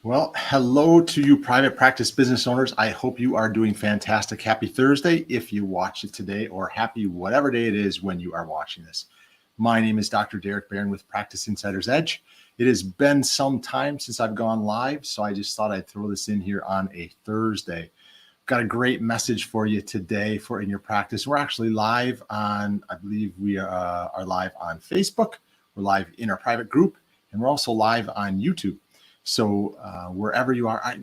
Well, hello to you private practice business owners. I hope you are doing fantastic. Happy Thursday if you watch it today, or happy whatever day it is when you are watching this. My name is Dr. Derek Barron with Practice Insider's Edge. It has been some time since I've gone live, so I just thought I'd throw this in here on a Thursday. Got a great message for you today for in your practice. We're actually live on, I believe we are live on Facebook. We're live in our private group, and we're also live on YouTube. So wherever you are, I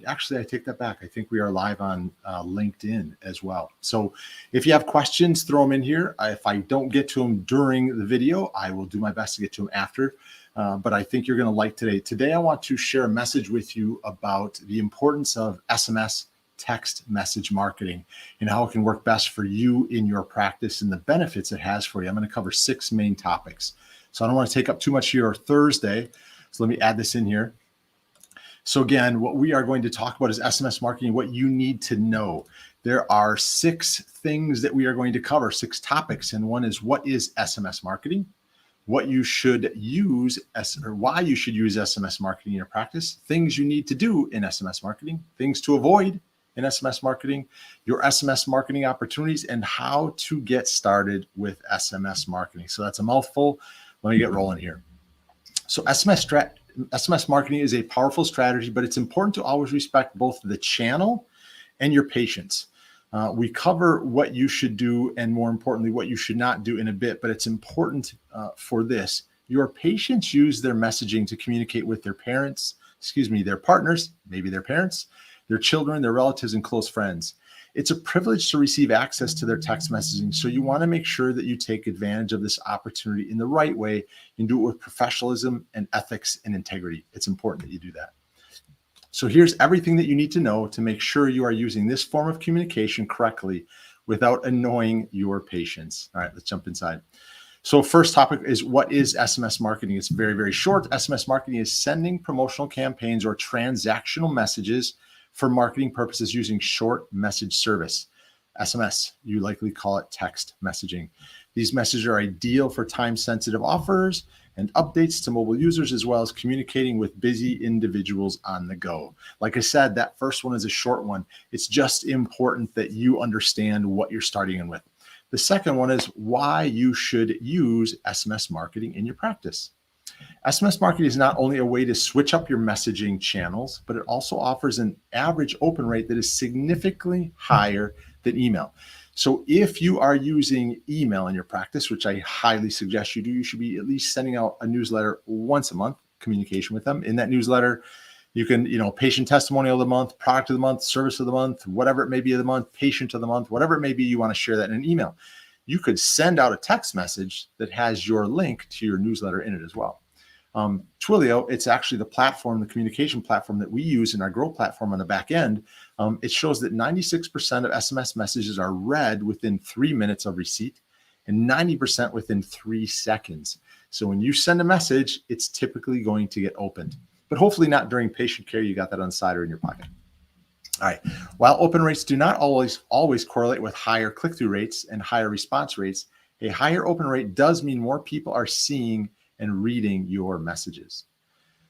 take that back. I think we are live on LinkedIn as well. So if you have questions, throw them in here. If I don't get to them during the video, I will do my best to get to them after. But I think you're going to like today. Today, I want to share a message with you about the importance of SMS text message marketing and how it can work best for you in your practice and the benefits it has for you. I'm going to cover 6 main topics. So I don't want to take up too much of your Thursday. So let me add this in here. So again, what we are going to talk about is SMS marketing, what you need to know. There are 6 things that we are going to cover, 6 topics. And one is, what is SMS marketing? What you should use, or why you should use SMS marketing in your practice, things you need to do in SMS marketing, things to avoid in SMS marketing, your SMS marketing opportunities, and how to get started with SMS marketing. So that's a mouthful. Let me get rolling here. So SMS marketing is a powerful strategy, but it's important to always respect both the channel and your patients. We cover what you should do and, more importantly, what you should not do in a bit, but it's important for this. Your patients use their messaging to communicate with their parents, their partners, maybe their parents, their children, their relatives, and close friends. It's a privilege to receive access to their text messaging, so you want to make sure that you take advantage of this opportunity in the right way and do it with professionalism and ethics and integrity. It's important that you do that. So here's everything that you need to know to make sure you are using this form of communication correctly without annoying your patients. All right, let's jump inside. So first topic is, what is SMS marketing? It's very, very short. SMS marketing is sending promotional campaigns or transactional messages for marketing purposes using short message service. SMS, you likely call it text messaging. These messages are ideal for time-sensitive offers and updates to mobile users, as well as communicating with busy individuals on the go. Like I said, that first one is a short one. It's just important that you understand what you're starting in with. The second one is why you should use SMS marketing in your practice. SMS marketing is not only a way to switch up your messaging channels, but it also offers an average open rate that is significantly higher than email. So if you are using email in your practice, which I highly suggest you do, you should be at least sending out a newsletter once a month, communication with them. In that newsletter, you can, patient testimonial of the month, product of the month, service of the month, whatever it may be of the month, patient of the month, whatever it may be, you want to share that in an email. You could send out a text message that has your link to your newsletter in it as well. Twilio, it's actually the platform, the communication platform that we use in our Grow platform on the back end. It shows that 96% of SMS messages are read within 3 minutes of receipt and 90% within 3 seconds. So when you send a message, it's typically going to get opened, but hopefully not during patient care. You got that on the side or in your pocket. All right. While open rates do not always correlate with higher click-through rates and higher response rates, a higher open rate does mean more people are seeing and reading your messages.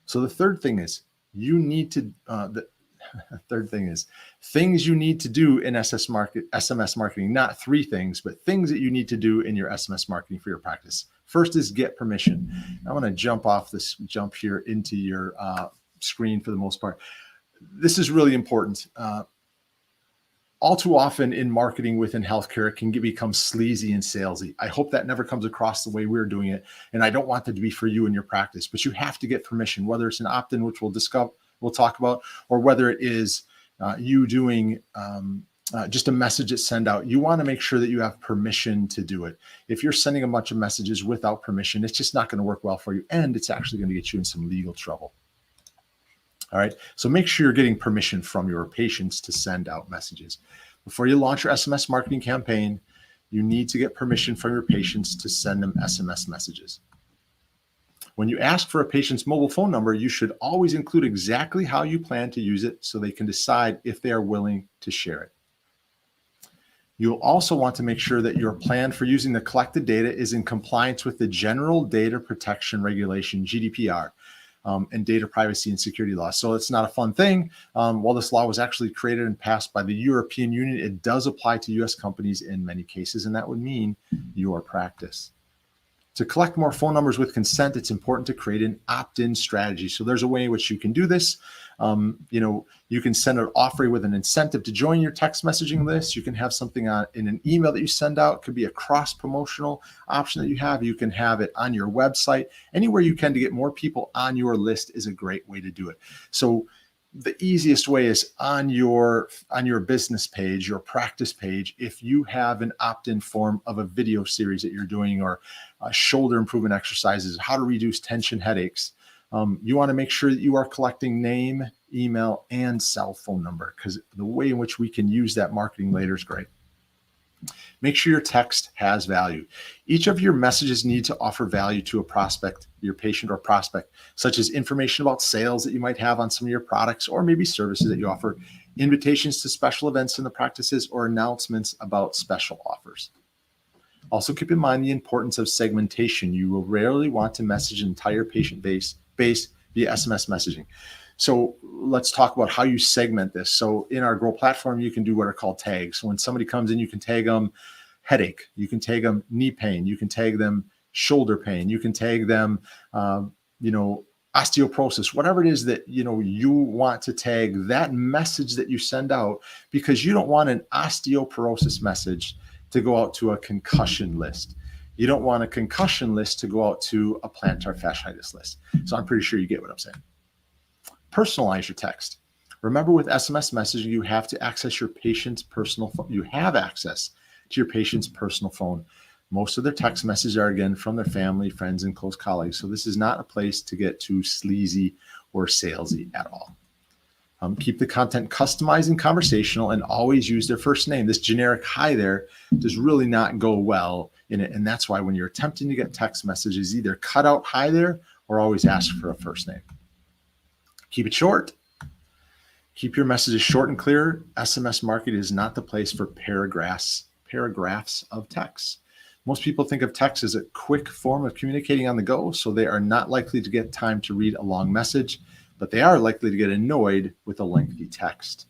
So the third thing is, you need to, things you need to do in SMS marketing, not 3 things, but things that you need to do in your SMS marketing for your practice. First is get permission. I want to jump here into your screen for the most part. This is really important. All too often in marketing within healthcare, it can become sleazy and salesy. I hope that never comes across the way we're doing it. And I don't want that to be for you in your practice, but you have to get permission, whether it's an opt-in, which we'll talk about, or whether it is you doing just a message that send out. You want to make sure that you have permission to do it. If you're sending a bunch of messages without permission, it's just not going to work well for you. And it's actually going to get you in some legal trouble. All right. So make sure you're getting permission from your patients to send out messages. Before you launch your SMS marketing campaign, you need to get permission from your patients to send them SMS messages. When you ask for a patient's mobile phone number, you should always include exactly how you plan to use it so they can decide if they are willing to share it. You'll also want to make sure that your plan for using the collected data is in compliance with the General Data Protection Regulation, GDPR. and data privacy and security laws. So it's not a fun thing. While this law was actually created and passed by the European Union, it does apply to US companies in many cases, and that would mean your practice. To collect more phone numbers with consent, it's important to create an opt-in strategy. So there's a way in which you can do this. You can send an offer with an incentive to join your text messaging list. You can have something in an email that you send out. It could be a cross-promotional option that you have. You can have it on your website. Anywhere you can to get more people on your list is a great way to do it. So the easiest way is on your business page, your practice page. If you have an opt-in form of a video series that you're doing, or shoulder improvement exercises, how to reduce tension headaches, you want to make sure that you are collecting name, email, and cell phone number, because the way in which we can use that marketing later is great. Make sure your text has value. Each of your messages need to offer value to a prospect, your patient or prospect, such as information about sales that you might have on some of your products, or maybe services that you offer, invitations to special events in the practices, or announcements about special offers. Also keep in mind the importance of segmentation. You will rarely want to message an entire patient base via SMS messaging. So let's talk about how you segment this. So in our Grow platform, you can do what are called tags. So when somebody comes in, you can tag them headache, you can tag them knee pain, you can tag them shoulder pain, you can tag them, osteoporosis, whatever it is that, you want to tag that message that you send out, because you don't want an osteoporosis message to go out to a concussion list. You don't want a concussion list to go out to a plantar fasciitis list. So I'm pretty sure you get what I'm saying. Personalize your text. Remember, with SMS messaging, you have to access your patient's personal phone. You have access to your patient's personal phone. Most of their text messages are, again, from their family, friends, and close colleagues. So this is not a place to get too sleazy or salesy at all. Keep the content customized and conversational, and always use their first name. This generic hi there does really not go well in it. And that's why when you're attempting to get text messages, either cut out hi there or always ask for a first name. Keep it short. Keep your messages short and clear. SMS marketing is not the place for paragraphs of text. Most people think of text as a quick form of communicating on the go, so they are not likely to get time to read a long message, but they are likely to get annoyed with a lengthy text.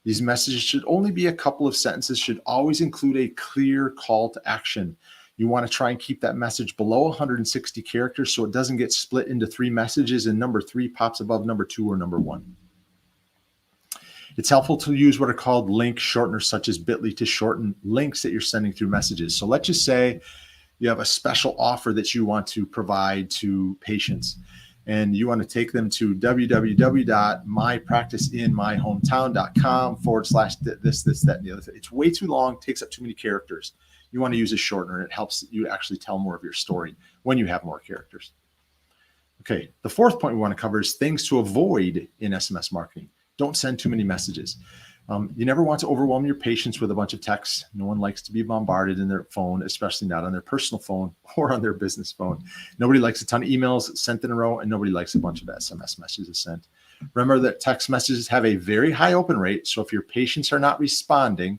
These messages should only be a couple of sentences, should always include a clear call to action. You want to try and keep that message below 160 characters so it doesn't get split into 3 messages and number 3 pops above number 2 or number 1. It's helpful to use what are called link shorteners, such as bit.ly, to shorten links that you're sending through messages. So let's just say you have a special offer that you want to provide to patients, and you want to take them to www.mypracticeinmyhometown.com/this, that, and the other thing. It's way too long, takes up too many characters. You want to use a shortener, and it helps you actually tell more of your story when you have more characters. Okay, the fourth point we want to cover is things to avoid in SMS marketing. Don't send too many messages. You never want to overwhelm your patients with a bunch of texts. No one likes to be bombarded in their phone, especially not on their personal phone or on their business phone. Nobody likes a ton of emails sent in a row, and nobody likes a bunch of SMS messages sent. Remember that text messages have a very high open rate. So if your patients are not responding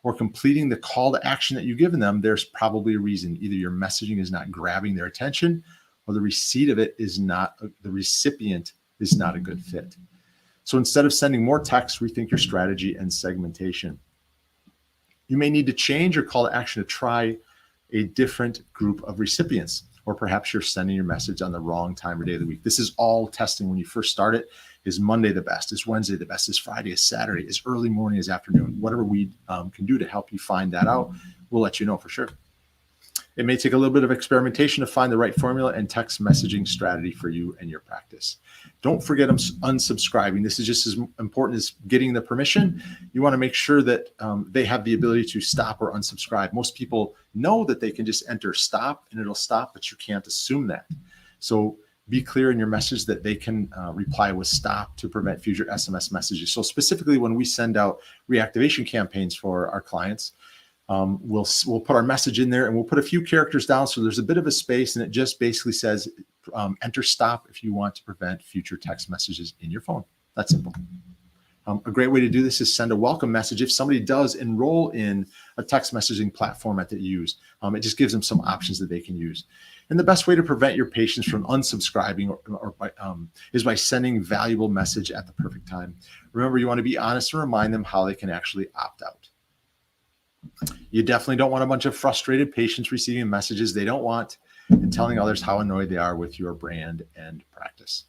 or completing the call to action that you've given them, there's probably a reason. Either your messaging is not grabbing their attention, or the receipt of it is not, the recipient is not a good fit. So instead of sending more text, rethink your strategy and segmentation. You may need to change your call to action to try a different group of recipients, or perhaps you're sending your message on the wrong time or day of the week. This is all testing when you first start it. Is Monday the best? Is Wednesday the best? Is Friday? Is Saturday? Is early morning? Is afternoon? Whatever we can do to help you find that out, we'll let you know for sure. It may take a little bit of experimentation to find the right formula and text messaging strategy for you and your practice. Don't forget unsubscribing. This is just as important as getting the permission. You want to make sure that they have the ability to stop or unsubscribe. Most people know that they can just enter stop and it'll stop, but you can't assume that. So be clear in your message that they can reply with stop to prevent future SMS messages. So specifically when we send out reactivation campaigns for our clients, we'll put our message in there and we'll put a few characters down so there's a bit of a space, and it just basically says enter stop if you want to prevent future text messages in your phone. That's simple. A great way to do this is send a welcome message if somebody does enroll in a text messaging platform that you use. It just gives them some options that they can use. And the best way to prevent your patients from unsubscribing is by sending valuable message at the perfect time. Remember, you want to be honest and remind them how they can actually opt out. You definitely don't want a bunch of frustrated patients receiving messages they don't want and telling others how annoyed they are with your brand and practice.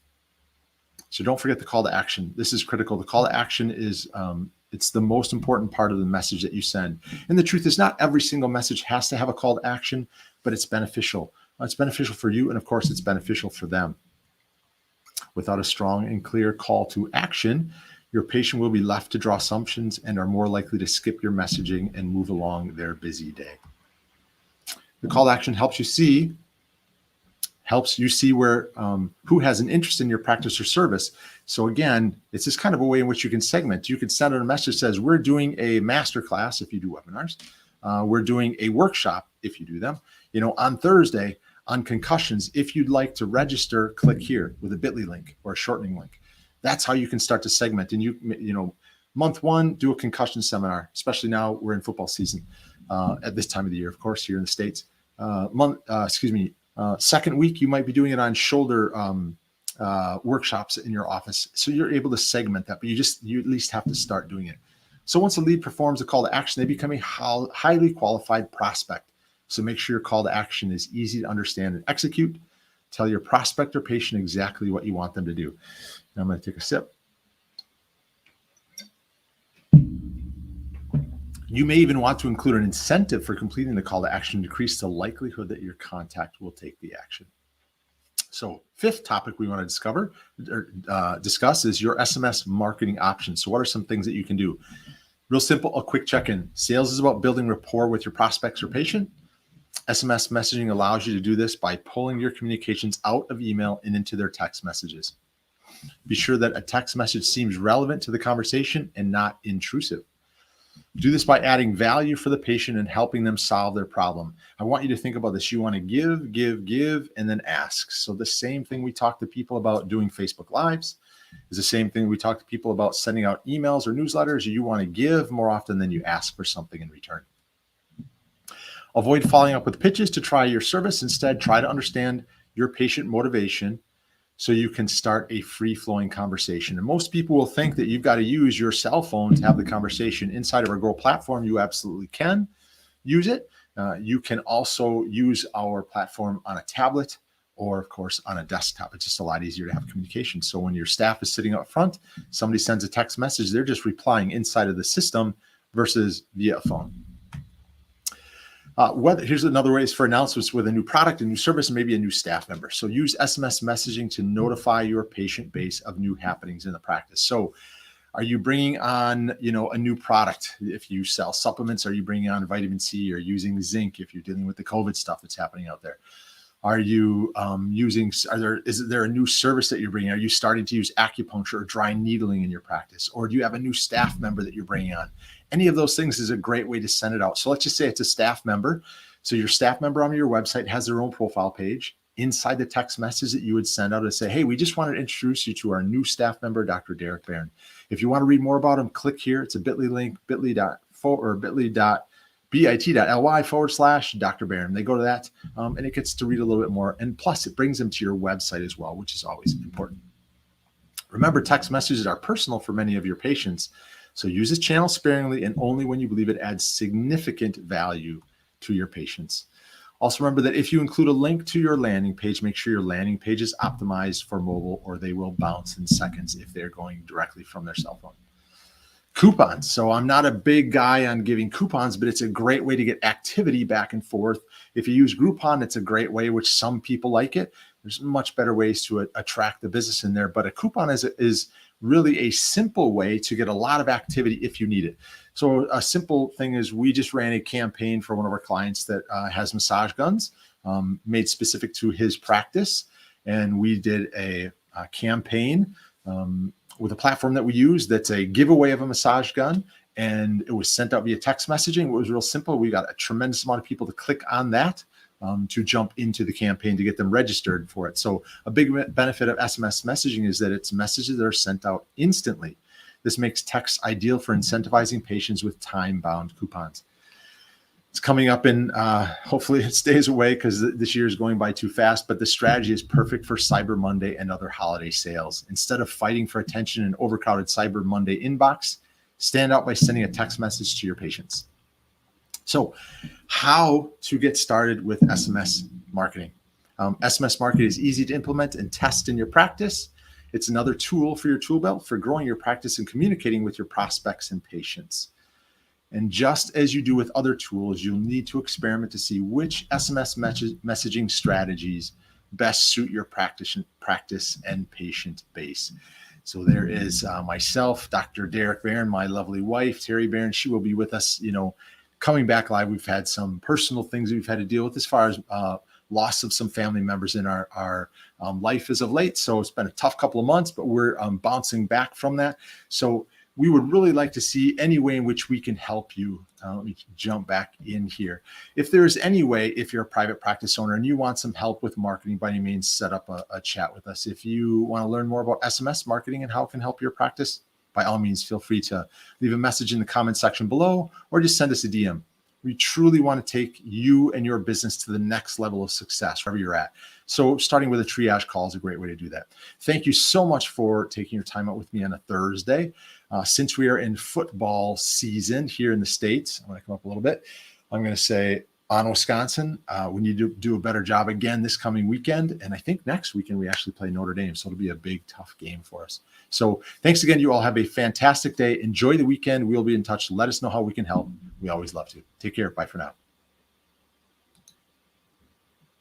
So don't forget the call to action. This is critical. The call to action is it's the most important part of the message that you send. And the truth is, not every single message has to have a call to action, but it's beneficial. It's beneficial for you, and of course, it's beneficial for them. Without a strong and clear call to action, your patient will be left to draw assumptions and are more likely to skip your messaging and move along their busy day. The call to action helps you see where who has an interest in your practice or service. So again, it's this kind of a way in which you can segment. You can send out a message that says, we're doing a masterclass if you do webinars. We're doing a workshop if you do them. On Thursday on concussions, if you'd like to register, click here with a bit.ly link or a shortening link. That's how you can start to segment. And month one, do a concussion seminar, especially now we're in football season at this time of the year, of course, here in the States. Second week, you might be doing it on shoulder workshops in your office. So you're able to segment that, but you at least have to start doing it. So once a lead performs a call to action, they become a highly qualified prospect. So make sure your call to action is easy to understand and execute. Tell your prospect or patient exactly what you want them to do. Now I'm going to take a sip. You may even want to include an incentive for completing the call to action to decrease the likelihood that your contact will take the action. So fifth topic we want to discuss is your SMS marketing options. So what are some things that you can do? Real simple, a quick check-in. Sales is about building rapport with your prospects or patient. SMS messaging allows you to do this by pulling your communications out of email and into their text messages. Be sure that a text message seems relevant to the conversation and not intrusive. Do this by adding value for the patient and helping them solve their problem. I want you to think about this. You want to give, and then ask. So the same thing we talk to people about doing Facebook Lives is the same thing we talk to people about sending out emails or newsletters. You want to give more often than you ask for something in return. Avoid following up with pitches to try your service. Instead, try to understand your patient motivation so you can start a free-flowing conversation. And most people will think that you've got to use your cell phone to have the conversation. Inside of our Grow platform, you absolutely can use it. You can also use our platform on a tablet or, of course, on a desktop. It's just a lot easier to have communication. So when your staff is sitting up front, somebody sends a text message, they're just replying inside of the system versus via a phone. Here's another way for announcements with a new product, a new service, and maybe a new staff member. So use SMS messaging to notify your patient base of new happenings in the practice. So are you bringing on, a new product? If you sell supplements, are you bringing on vitamin C or using zinc if you're dealing with the COVID stuff that's happening out there? Are you is there a new service that you're bringing? Are you starting to use acupuncture or dry needling in your practice? Or do you have a new staff member that you're bringing on? Any of those things is a great way to send it out. So let's just say it's a staff member. So your staff member on your website has their own profile page. Inside the text message that you would send out and say, hey, we just wanted to introduce you to our new staff member, Dr. Derek Barron. If you want to read more about him, click here. It's a bit.ly link, bit.ly/Dr. Barron. They go to that and it gets to read a little bit more. And plus it brings them to your website as well, which is always important. Remember, text messages are personal for many of your patients. So use this channel sparingly and only when you believe it adds significant value to your patients. Also remember that if you include a link to your landing page, make sure your landing page is optimized for mobile or they will bounce in seconds if they're going directly from their cell phone. Coupons. So I'm not a big guy on giving coupons, but it's a great way to get activity back and forth. If you use Groupon, it's a great way, which some people like it. There's much better ways to attract the business in there, but a coupon is really a simple way to get a lot of activity if you need it. So a simple thing is we just ran a campaign for one of our clients that has massage guns made specific to his practice. And we did a campaign with a platform that we use that's a giveaway of a massage gun. And it was sent out via text messaging. It was real simple. We got a tremendous amount of people to click on that to jump into the campaign to get them registered for it. So a big benefit of SMS messaging is that it's messages that are sent out instantly. This makes text ideal for incentivizing patients with time-bound coupons. It's coming up in, hopefully it stays away because this year is going by too fast, but the strategy is perfect for Cyber Monday and other holiday sales. Instead of fighting for attention in an overcrowded Cyber Monday inbox, stand out by sending a text message to your patients. So how to get started with SMS marketing. SMS marketing is easy to implement and test in your practice. It's another tool for your tool belt for growing your practice and communicating with your prospects and patients. And just as you do with other tools, you'll need to experiment to see which SMS messaging strategies best suit your practice and patient base. So there is myself, Dr. Derek Barron, my lovely wife, Terry Barron. She will be with us, coming back live. We've had some personal things we've had to deal with as far as loss of some family members in our life as of late. So it's been a tough couple of months, but we're bouncing back from that. So we would really like to see any way in which we can help you. Let me jump back in here. If there's any way, if you're a private practice owner and you want some help with marketing, by any means, set up a chat with us. If you want to learn more about SMS marketing and how it can help your practice, by all means, feel free to leave a message in the comment section below or just send us a DM. We truly want to take you and your business to the next level of success, wherever you're at. So starting with a triage call is a great way to do that. Thank you so much for taking your time out with me on a Thursday. Since we are in football season here in the States, I'm going to come up a little bit. I'm going to say on Wisconsin, we need to do a better job again this coming weekend. And I think next weekend we actually play Notre Dame. So it'll be a big, tough game for us. So thanks again. You all have a fantastic day. Enjoy the weekend. We'll be in touch. Let us know how we can help. We always love to. Take care. Bye for now.